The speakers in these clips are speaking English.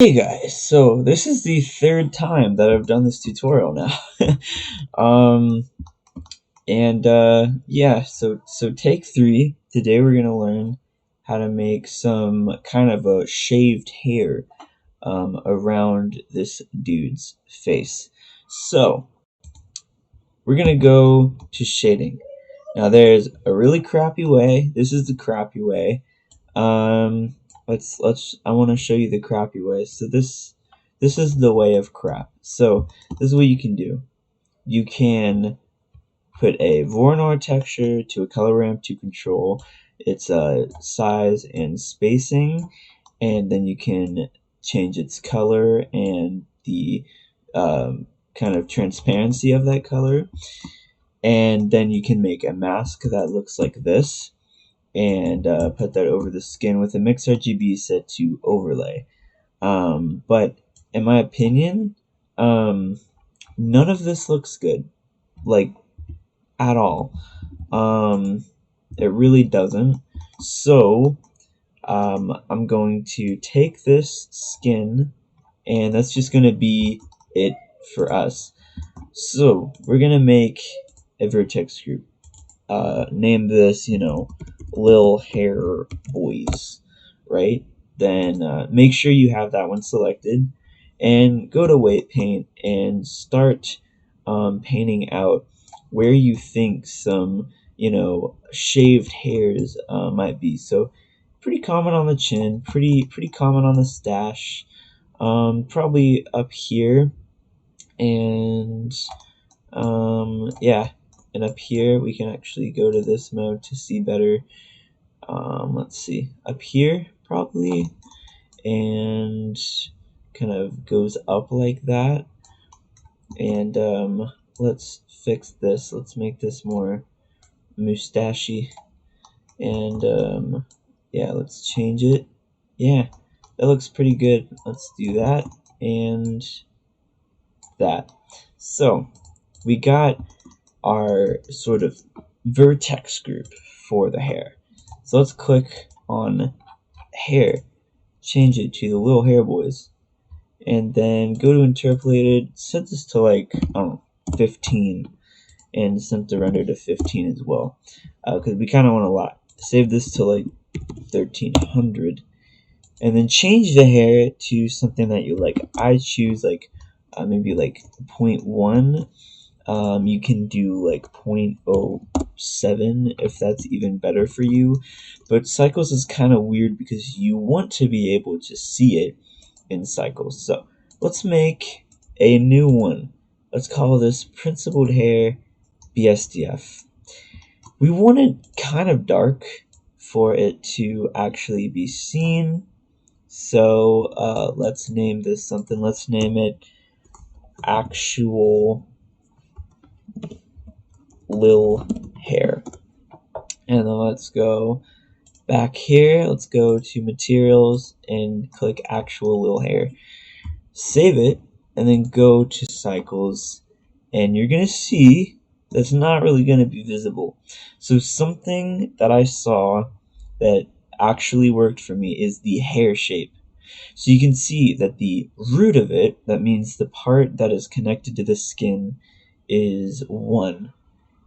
Hey guys, so this is the third time that I've done this tutorial now. um yeah, so take three. Today we're gonna learn how to make some kind of a shaved hair around this dude's face. So we're gonna go to shading. Now there's a really crappy way. This is the crappy way. Um, let's. I want to show you the crappy way. So this is the way of crap. So this is what you can do. You can put a Voronor texture to a color ramp to control its size and spacing, and then you can change its color and the kind of transparency of that color, and then you can make a mask that looks like this and put that over the skin with a mix RGB set to overlay. But in my opinion, none of this looks good, like at all. Um, it really doesn't. So I'm going to take this skin, and that's just going to be it for us. So we're going to make a vertex group. Name this, Lil Hair Boys, right? Then make sure you have that one selected and go to weight paint and start painting out where you think some, shaved hairs might be. So pretty common on the chin, pretty common on the stash, probably up here, and yeah, and up here we can actually go to this mode to see better. Let's see, up here probably, and kind of goes up like that. And let's fix this. Let's make this more mustachy. And yeah, let's change it. Yeah, that looks pretty good. Let's do that and that. So we got our sort of vertex group for the hair. So let's click on hair, change it to the Little Hair Boys, and then go to interpolated, set this to like, I don't know, 15, and set the render to 15 as well, because we kind of want a lot. Save this to like 1300, and then change the hair to something that you like. I choose like maybe like 0.1. You can do like 0.07 if that's even better for you. But cycles is kind of weird because you want to be able to see it in cycles. So let's make a new one. Let's call this Principled Hair BSDF. We want it kind of dark for it to actually be seen. So let's name this something. Let's name it Actual Lil Hair. And then let's go back here. Let's go to materials and click Actual Lil Hair. Save it and then go to cycles, and you're gonna see that's not really gonna be visible. So something that I saw that actually worked for me is the hair shape. So you can see that the root of it, that means the part that is connected to the skin, is 1,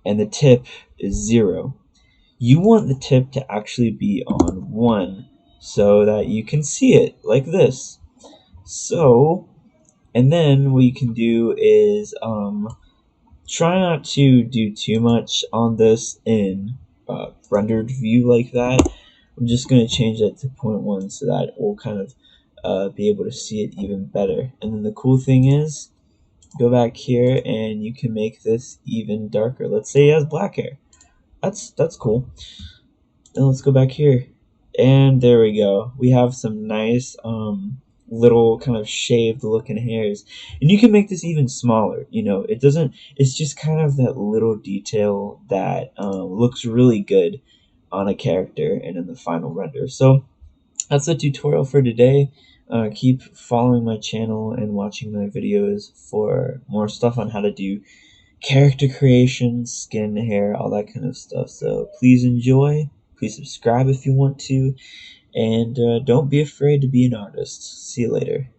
and the tip is 0. You want the tip to actually be on 1 so that you can see it like this. So, and then what you can do is try not to do too much on this in rendered view like that. I'm just going to change that to 0.1 so that we'll kind of be able to see it even better. And then the cool thing is, go back here and you can make this even darker. Let's say he has black hair. That's cool. Then let's go back here, and there we go. We have some nice little kind of shaved looking hairs, and you can make this even smaller. It doesn't. It's just kind of that little detail that looks really good on a character and in the final render. So that's the tutorial for today. Keep following my channel and watching my videos for more stuff on how to do character creation, skin, hair, all that kind of stuff. So please enjoy. Please subscribe if you want to. And don't be afraid to be an artist. See you later.